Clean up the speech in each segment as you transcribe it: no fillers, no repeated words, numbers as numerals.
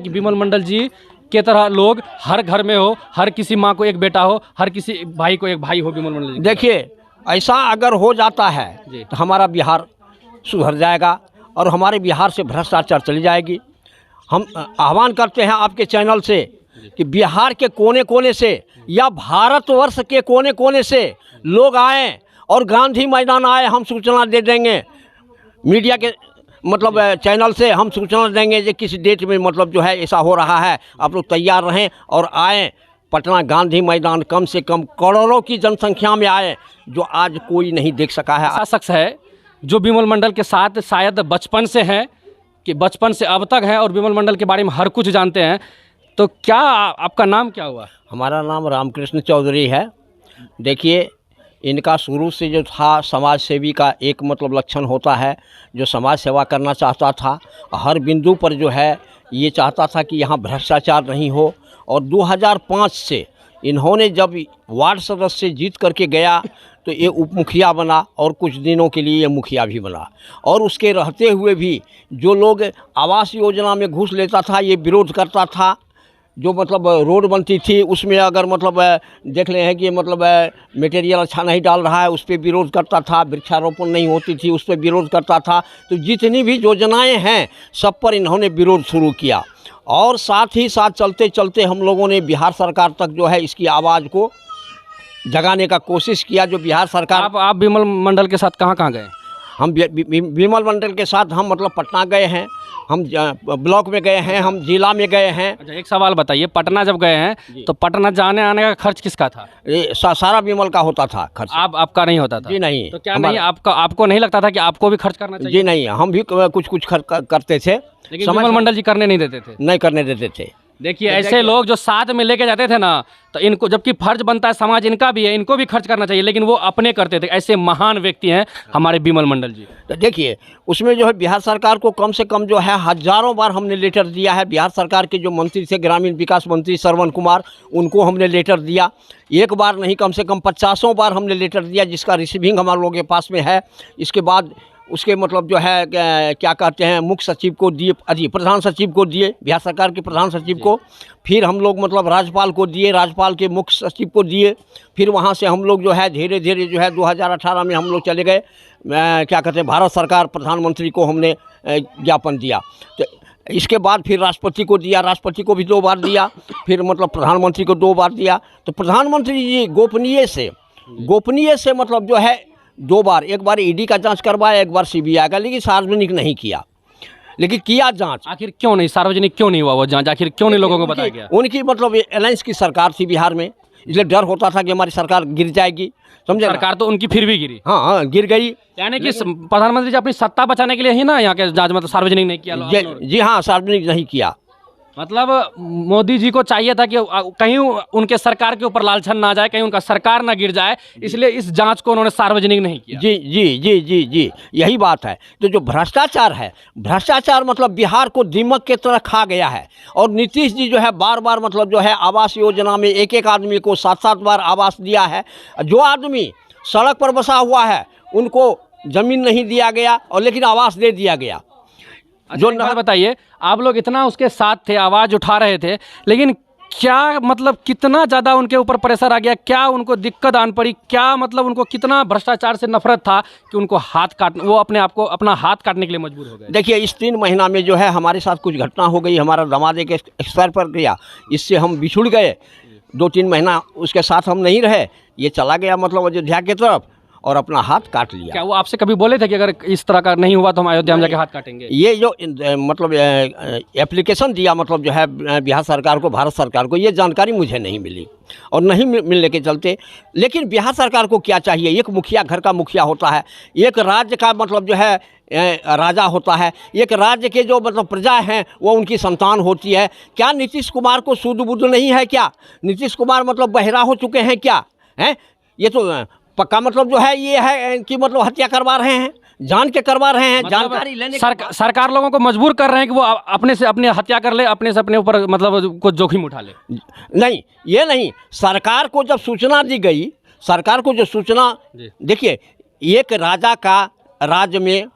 कि विमल मंडल जी के तरह लोग हर घर में हो, हर किसी माँ को एक बेटा हो, हर किसी भाई को एक भाई हो विमल मंडल जी? देखिए, ऐसा अगर हो जाता है तो हमारा बिहार सुधर जाएगा और हमारे बिहार से भ्रष्टाचार चली जाएगी। हम आह्वान करते हैं आपके चैनल से कि बिहार के कोने कोने से या भारतवर्ष के कोने कोने से लोग आएँ और गांधी मैदान आए, हम सूचना दे देंगे मीडिया के मतलब चैनल से हम सूचना देंगे कि किस डेट में मतलब जो है ऐसा हो रहा है, आप लोग तैयार रहें और आएँ पटना गांधी मैदान। कम से कम करोड़ों की जनसंख्या में आए, जो आज कोई नहीं देख सका है। ऐसा शख्स है जो विमल मंडल के साथ शायद बचपन से हैं, कि बचपन से अब तक हैं और विमल मंडल के बारे में हर कुछ जानते हैं। तो क्या आपका नाम क्या हुआ? हमारा नाम रामकृष्ण चौधरी है। देखिए, इनका शुरू से जो था समाज सेवी का एक मतलब लक्षण होता है, जो समाज सेवा करना चाहता था, हर बिंदु पर जो है ये चाहता था कि यहाँ भ्रष्टाचार नहीं हो। और 2005 से इन्होंने जब वार्ड सदस्य जीत करके गया तो ये उप मुखिया बना और कुछ दिनों के लिए ये मुखिया भी बना। और उसके रहते हुए भी जो लोग आवास योजना में घूस लेता था ये विरोध करता था। जो मतलब रोड बनती थी उसमें अगर मतलब देख ले हैं कि मतलब मटेरियल अच्छा नहीं डाल रहा है, उस पर विरोध करता था। वृक्षारोपण नहीं होती थी, उस पर विरोध करता था। तो जितनी भी योजनाएं हैं सब पर इन्होंने विरोध शुरू किया। और साथ ही साथ चलते चलते हम लोगों ने बिहार सरकार तक जो है इसकी आवाज़ को जगाने का कोशिश किया। जो बिहार सरकार आप विमल मंडल के साथ कहाँ कहाँ गए? हम विमल मंडल के साथ हम मतलब पटना गए हैं, हम ब्लॉक में गए हैं, हम जिला में गए हैं। अच्छा, एक सवाल बताइए, पटना जब गए हैं तो पटना जाने आने का खर्च किसका था? सारा विमल का होता था खर्च। आपका नहीं होता था? जी नहीं। तो क्या नहीं आपको नहीं लगता था कि आपको भी खर्च करना चाहिए? जी नहीं, हम भी कुछ कुछ खर्च करते थे, लेकिन विमल मंडल जी करने नहीं देते थे? नहीं करने देते थे। देखिए, ऐसे लोग जो साथ में लेके जाते थे ना, तो इनको, जबकि फर्ज बनता है समाज इनका भी है, इनको भी खर्च करना चाहिए, लेकिन वो अपने करते थे। ऐसे महान व्यक्ति हैं हमारे विमल मंडल जी। तो देखिए, उसमें जो है बिहार सरकार को कम से कम जो है हजारों बार हमने लेटर दिया है। बिहार सरकार के जो मंत्री थे, ग्रामीण विकास मंत्री श्रवण कुमार, उनको हमने लेटर दिया। एक बार नहीं, कम से कम 50 बार हमने लेटर दिया, जिसका रिसीविंग हमारे लोगों के पास में है। इसके बाद उसके मतलब जो है क्या कहते हैं, मुख्य सचिव को दिए, अजी प्रधान सचिव को दिए, बिहार सरकार के प्रधान सचिव को। फिर हम लोग मतलब राज्यपाल को दिए, राज्यपाल के मुख्य सचिव को दिए। फिर वहाँ से हम लोग जो है धीरे धीरे जो है 2018 में हम लोग चले गए, क्या कहते हैं, भारत सरकार प्रधानमंत्री को हमने ज्ञापन दिया। तो इसके बाद फिर राष्ट्रपति को दिया, राष्ट्रपति को भी 2 बार दिया, फिर मतलब प्रधानमंत्री को 2 बार दिया। तो प्रधानमंत्री जी गोपनीय से मतलब जो है 2 बार, एक बार ईडी का जांच करवाया, एक बार सीबीआई का, लेकिन सार्वजनिक नहीं किया। लेकिन किया जांच। आखिर क्यों नहीं सार्वजनिक, क्यों नहीं हुआ वो जांच? आखिर क्यों नहीं लोगों को बताया गया? उनकी मतलब अलायंस की सरकार थी बिहार में, इसलिए डर होता था कि हमारी सरकार गिर जाएगी, समझे? सरकार तो उनकी फिर भी गिरी। हाँ, गिर गई। यानी कि प्रधानमंत्री जी अपनी सत्ता बचाने के लिए ही ना यहाँ के जांच मतलब सार्वजनिक नहीं किया? जी हाँ, सार्वजनिक नहीं किया। मतलब मोदी जी को चाहिए था कि कहीं उनके सरकार के ऊपर लालछन ना जाए, कहीं उनका सरकार ना गिर जाए, इसलिए इस जांच को उन्होंने सार्वजनिक नहीं किया। जी जी जी जी जी, यही बात है। तो जो भ्रष्टाचार है, भ्रष्टाचार मतलब बिहार को दीमक के तरह खा गया है। और नीतीश जी जो है बार बार मतलब जो है आवास योजना में एक आदमी को 7 बार आवास दिया है। जो आदमी सड़क पर बसा हुआ है उनको ज़मीन नहीं दिया गया, और लेकिन आवास दे दिया गया। जो बताइए, आप लोग इतना उसके साथ थे, आवाज़ उठा रहे थे, लेकिन क्या मतलब कितना ज़्यादा उनके ऊपर प्रेशर आ गया? क्या उनको दिक्कत आन पड़ी? क्या मतलब उनको कितना भ्रष्टाचार से नफरत था कि उनको वो अपना हाथ काटने के लिए मजबूर हो गए? देखिए, इस 3 महीना में जो है हमारे साथ कुछ घटना हो गई। हमारा दामाद एक एक्सपायर पर गया, इससे हम बिछुड़ गए। 2-3 महीना उसके साथ हम नहीं रहे, ये चला गया मतलब अयोध्या की तरफ और अपना हाथ काट लिया। क्या वो आपसे कभी बोले थे कि अगर इस तरह का नहीं हुआ तो हम अयोध्या में जाके हाथ काटेंगे? ये जो मतलब एप्लीकेशन दिया मतलब जो है बिहार सरकार को, भारत सरकार को, ये जानकारी मुझे नहीं मिली और नहीं मिलने के चलते। लेकिन बिहार सरकार को क्या चाहिए? एक मुखिया, घर का मुखिया होता है, एक राज्य का मतलब जो है राजा होता है, एक राज्य के जो मतलब प्रजा हैं वो उनकी संतान होती है। क्या नीतीश कुमार को सूद बुद्ध नहीं है क्या? नीतीश कुमार मतलब बहरा हो चुके हैं क्या? हैं, ये तो पक्का मतलब जो है ये है कि मतलब हत्या करवा रहे हैं, जान के करवा रहे हैं। मतलब जानकारी लेने सरकार लोगों को मजबूर कर रहे हैं कि वो अपने से अपने हत्या कर ले, अपने से अपने ऊपर मतलब कुछ जोखिम उठा ले। नहीं, ये नहीं। सरकार को जब सूचना दी गई, सरकार को जो सूचना, देखिए, एक राजा का राज्य में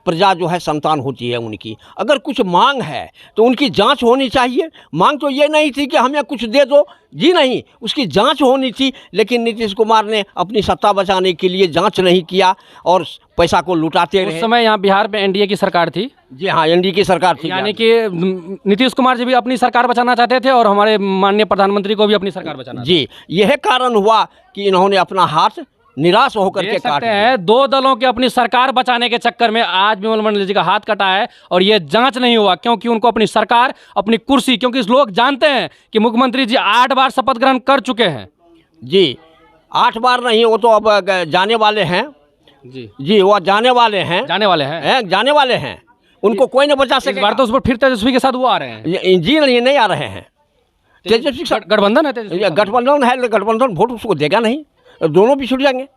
प्रजा जो है संतान होती है उनकी। अगर कुछ मांग है तो उनकी जांच होनी चाहिए। मांग तो ये नहीं थी कि हमें कुछ दे दो, जी नहीं, उसकी जांच होनी थी। लेकिन नीतीश कुमार ने अपनी सत्ता बचाने के लिए जांच नहीं किया और पैसा को लुटाते उस रहे। समय यहाँ बिहार में एनडीए की सरकार थी, जी हाँ, एनडीए की सरकार थी। यानी कि नीतीश कुमार जी भी अपनी सरकार बचाना चाहते थे और हमारे माननीय प्रधानमंत्री को भी अपनी सरकार बचाना जी, यह कारण हुआ कि इन्होंने अपना हाथ निराश होकर के देख काट सकते दिया। हैं, दो दलों की अपनी सरकार बचाने के चक्कर में आज बिमल मंडल जी का हाथ कटा है और ये जांच नहीं हुआ, क्योंकि उनको अपनी सरकार, अपनी कुर्सी, क्योंकि लोग जानते हैं कि मुख्यमंत्री जी 8 बार शपथ ग्रहण कर चुके हैं। जी, 8 बार नहीं, वो तो अब जाने वाले हैं। जी, वो जाने वाले हैं, जाने वाले हैं। उनको कोई नहीं बचा इस सकेगा। बार तो उस पर फिर तेजस्वी के साथ वो आ रहे हैं। जी नहीं आ रहे हैं। तेजस्वी के साथ गठबंधन है, तेजस्वी का। गठबंधन है, गठबंधन वोट उसको देगा नहीं, दोनों भी छूट जाएंगे।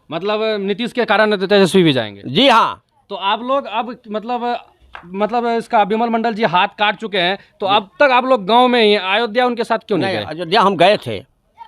मतलब नीतीश के कारण तेजस्वी भी जाएंगे। जी हाँ। तो आप लोग अब मतलब इसका बिमल मंडल जी हाथ काट चुके हैं, तो अब तक आप लोग गांव में ही, अयोध्या उनके साथ क्यों नहीं गए? अयोध्या हम गए थे।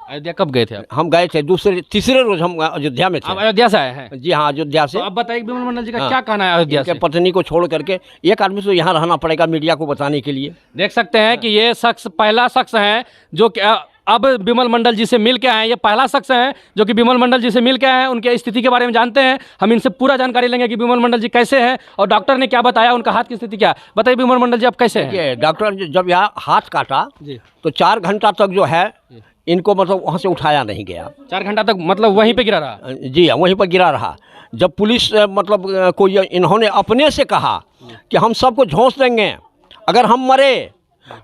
अयोध्या कब गए थे आप? हम गए थे तीसरे रोज हम अयोध्या में थे। आप अयोध्या से आए हैं? जी हाँ, अयोध्या से। तो अब बताइए बिमल मंडल जी का हाँ। क्या कहना है अयोध्या से? पत्नी को छोड़ करके एक आदमी तो यहाँ रहना पड़ेगा मीडिया को बताने के लिए। देख सकते हैं कि ये शख्स पहला शख्स है जो कि अब बिमल मंडल जी से मिल के आए हैं। ये पहला शख्स है जो कि बिमल मंडल जी से मिल के आए हैं, उनके स्थिति के बारे में जानते हैं। हम इनसे पूरा जानकारी लेंगे कि बिमल मंडल जी कैसे हैं और डॉक्टर ने क्या बताया, उनका हाथ की स्थिति क्या। बताइए बिमल मंडल जी, आप कैसे हैं? डॉक्टर जब यहाँ हाथ काटा जी, तो 4 घंटा तक जो है इनको मतलब वहाँ से उठाया नहीं गया। 4 घंटा तक मतलब वहीं पे गिरा रहा? जी हाँ, वहीं पर गिरा रहा। जब पुलिस मतलब कोई इन्होंने अपने से कहा कि हम सबको झोंस देंगे, अगर हम मरे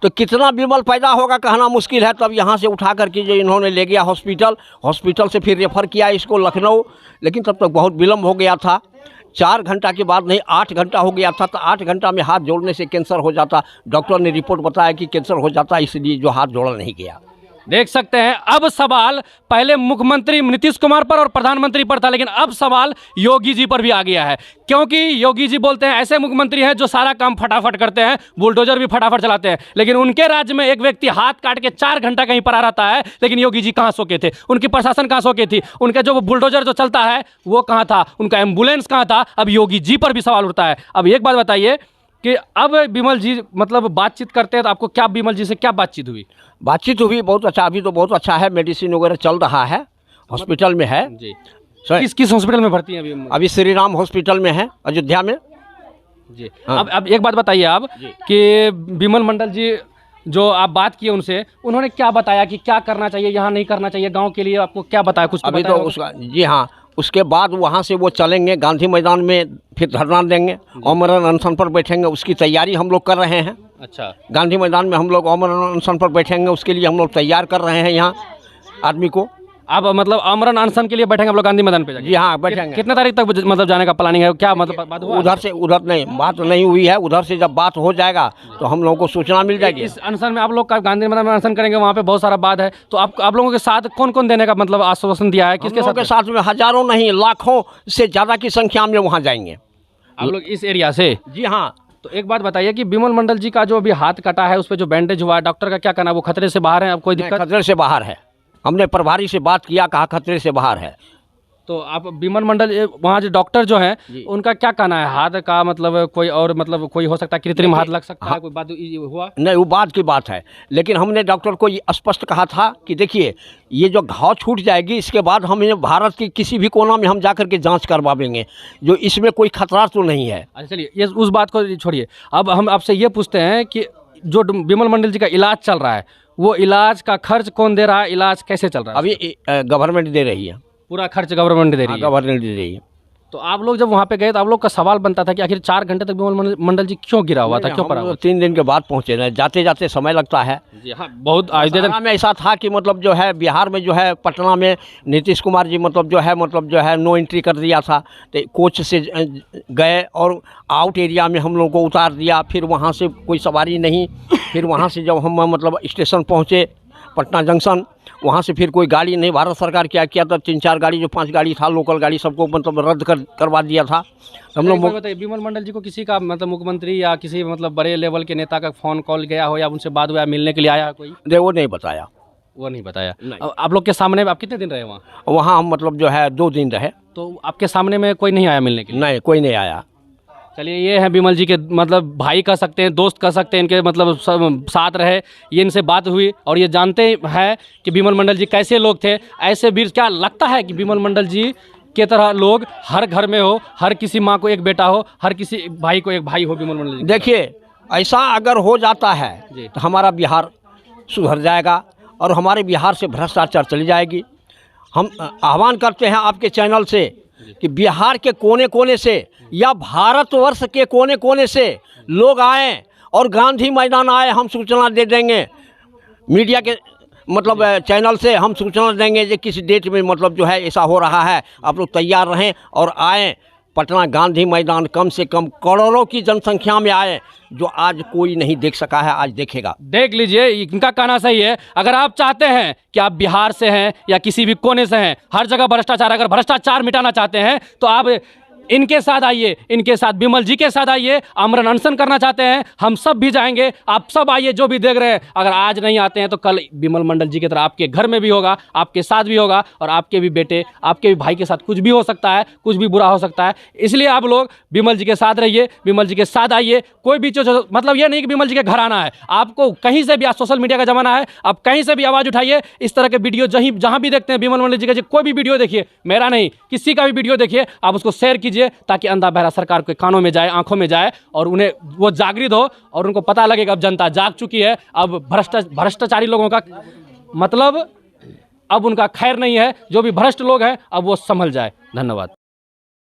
तो कितना बिमल पैदा होगा कहना मुश्किल है। तब यहाँ से उठा करके जो इन्होंने ले गया हॉस्पिटल से फिर रेफ़र किया इसको लखनऊ, लेकिन तब तक बहुत विलम्ब हो गया था। 4 घंटा के बाद नहीं, 8 घंटा हो गया था। तो 8 घंटा में हाथ जोड़ने से कैंसर हो जाता। डॉक्टर ने रिपोर्ट बताया कि कैंसर हो जाता, इसलिए जो हाथ जोड़ा नहीं गया। देख सकते हैं, अब सवाल पहले मुख्यमंत्री नीतीश कुमार पर और प्रधानमंत्री पर था, लेकिन अब सवाल योगी जी पर भी आ गया है, क्योंकि योगी जी बोलते हैं ऐसे मुख्यमंत्री हैं जो सारा काम फटाफट करते हैं, बुलडोजर भी फटाफट चलाते हैं। लेकिन उनके राज्य में एक व्यक्ति हाथ काट के 4 घंटा कहीं पर आ रहता है, लेकिन योगी जी कहाँ सो के थे, उनकी प्रशासन कहाँ सो के थी, उनका जो बुलडोजर जो चलता है वो कहाँ था, उनका एम्बुलेंस कहाँ था। अब योगी जी पर भी सवाल उठता है। अब एक बात बताइए कि अब बिमल जी मतलब बातचीत करते हैं तो आपको क्या, बिमल जी से क्या बातचीत हुई? बातचीत हुई बहुत अच्छा, अभी तो बहुत अच्छा है, मेडिसिन वगैरह चल रहा है, हॉस्पिटल में है। जी, किस हॉस्पिटल में भर्ती हैं अभी श्री राम हॉस्पिटल में है अयोध्या में। जी हाँ। अब एक बात बताइए आप कि बिमल मंडल जी जो आप बात किए उनसे, उन्होंने क्या बताया कि क्या करना चाहिए, यहाँ नहीं करना चाहिए, गांव के लिए आपको क्या बताया? कुछ अभी तो उसका, जी हाँ, उसके बाद वहाँ से वो चलेंगे गांधी मैदान में, फिर धरना देंगे, आमरण अनशन पर बैठेंगे। उसकी तैयारी हम लोग कर रहे हैं। अच्छा, गांधी मैदान में हम लोग आमरण अनशन पर बैठेंगे, उसके लिए हम लोग तैयार कर रहे हैं यहाँ आदमी को। आप मतलब आमरण अनशन के लिए बैठेंगे हम लोग गांधी मैदान पे जाके? जी हाँ, बैठेंगे। कितने तारीख तक मतलब जाने का प्लानिंग है, क्या मतलब बात हुआ? उधर नहीं, बात नहीं हुई है। उधर से जब बात हो जाएगा तो हम लोगों को सूचना मिल जाएगी। इस अनशन में आप लोग का गांधी मैदान में अनशन करेंगे, वहाँ पे बहुत सारा बात है, तो आप लोगों के साथ कौन कौन देने का मतलब आश्वासन दिया है? किसके साथ में हजारों नहीं, लाखों से ज़्यादा की संख्या में वहाँ जाएंगे आप लोग इस एरिया से? जी हाँ। तो एक बात बताइए कि बिमल मंडल जी का जो अभी हाथ कटा है, उस पर जो बैंडेज हुआ है, डॉक्टर का क्या कहना है, वो खतरे से बाहर है? अब कोई दिक्कत? खतरे से बाहर है। हमने प्रभारी से बात किया, कहा खतरे से बाहर है। तो आप बिमल मंडल वहाँ जो डॉक्टर जो हैं उनका क्या कहना है? हाथ का मतलब कोई और मतलब कोई हो सकता है कृत्रिम हाथ लग सकता है, कोई बात हुआ? नहीं, वो बात की बात है, लेकिन हमने डॉक्टर को ये स्पष्ट कहा था कि देखिए ये जो घाव छूट जाएगी, इसके बाद हम भारत के किसी भी कोना में हम जाकर के जांच करवाएंगे, जो इसमें कोई खतरा तो नहीं है। अच्छा चलिए, ये उस बात को छोड़िए, अब हम आपसे ये पूछते हैं कि जो बिमल मंडल जी का इलाज चल रहा है, वो इलाज का खर्च कौन दे रहा है, इलाज कैसे चल रहा है? अभी गवर्नमेंट दे रही है, पूरा खर्च गवर्नमेंट दे रही है? गवर्नमेंट दे रही है। तो आप लोग जब वहाँ पे गए तो आप लोग का सवाल बनता था कि आखिर 4 घंटे तक बिमल मंडल जी क्यों गिरा हुआ था, क्यों पड़ा हुआ? 3 दिन के बाद पहुँचे ना, जाते जाते समय लगता है। जी हाँ, बहुत अयोध्या में ऐसा था कि मतलब जो है बिहार में जो है पटना में नीतीश कुमार जी मतलब जो है नो एंट्री कर दिया था, तो कोच से गए और आउट एरिया में हम लोगों को उतार दिया। फिर वहाँ से कोई सवारी नहीं, फिर वहाँ से जब हम मतलब स्टेशन पहुँचे पटना जंक्शन, वहाँ से फिर कोई गाड़ी नहीं। भारत सरकार क्या किया था, 3-4 गाड़ी, जो 5 गाड़ी था लोकल गाड़ी, सबको मतलब रद्द करवा दिया था। हम लोग बताइए, बिमल मंडल जी को किसी का मतलब मुख्यमंत्री या किसी मतलब बड़े लेवल के नेता का फ़ोन कॉल गया हो या उनसे बात हुआ, मिलने के लिए आया कोई? वो नहीं बताया। वो नहीं बताया? आप लोग के सामने आप कितने दिन रहे वहाँ? वहाँ हम मतलब जो है 2 दिन रहे। तो आपके सामने में कोई नहीं आया मिलने के लिए? नहीं, कोई नहीं आया। चलिए, ये है बिमल जी के मतलब भाई कह सकते हैं, दोस्त कह सकते हैं, इनके मतलब साथ रहे, ये इनसे बात हुई और ये जानते हैं कि बिमल मंडल जी कैसे लोग थे। ऐसे वीर, क्या लगता है कि बिमल मंडल जी के तरह लोग हर घर में हो, हर किसी माँ को एक बेटा हो, हर किसी भाई को एक भाई हो बिमल मंडल जी? देखिए, ऐसा अगर हो जाता है तो हमारा बिहार सुधर जाएगा और हमारे बिहार से भ्रष्टाचार चली जाएगी। हम आह्वान करते हैं आपके चैनल से कि बिहार के कोने कोने से या भारतवर्ष के कोने कोने से लोग आएँ और गांधी मैदान आए, हम सूचना दे देंगे। मीडिया के मतलब चैनल से हम सूचना देंगे कि किस डेट में मतलब जो है ऐसा हो रहा है, आप लोग तैयार रहें और आएँ। पटना गांधी मैदान कम से कम करोड़ों की जनसंख्या में आए, जो आज कोई नहीं देख सका है, आज देखेगा। देख लीजिए, इनका कहना सही है। अगर आप चाहते हैं कि आप बिहार से हैं या किसी भी कोने से हैं, हर जगह भ्रष्टाचार, अगर भ्रष्टाचार मिटाना चाहते हैं तो आप इनके साथ आइए, इनके साथ बिमल जी के साथ आइए। आमरण अनशन करना चाहते हैं, हम सब भी जाएंगे, आप सब आइए जो भी देख रहे हैं। अगर आज नहीं आते हैं तो कल बिमल मंडल जी की तरह आपके घर में भी होगा, आपके साथ भी होगा और आपके भी बेटे, आपके भी भाई के साथ कुछ भी हो सकता है, कुछ भी बुरा हो सकता है। इसलिए आप लोग बिमल जी के साथ रहिए, बिमल जी के साथ आइए। कोई भी चीज़, मतलब ये नहीं कि बिमल जी के घर आना है, आपको कहीं से भी, आज सोशल मीडिया का ज़माना है, आप कहीं से भी आवाज़ उठाइए। इस तरह के वीडियो जहाँ भी देखते हैं बिमल मंडल जी का, कोई भी वीडियो देखिए, मेरा नहीं, किसी का भी वीडियो देखिए, आप उसको शेयर कीजिए ताकि अंधा बहरा सरकार के कानों में जाए, आंखों में जाए और उन्हें वो जागृत हो और उनको पता लगे कि अब जनता जाग चुकी है। अब भ्रष्टाचारी लोगों का मतलब अब उनका खैर नहीं है, जो भी भ्रष्ट लोग हैं अब वो संभल जाए। धन्यवाद।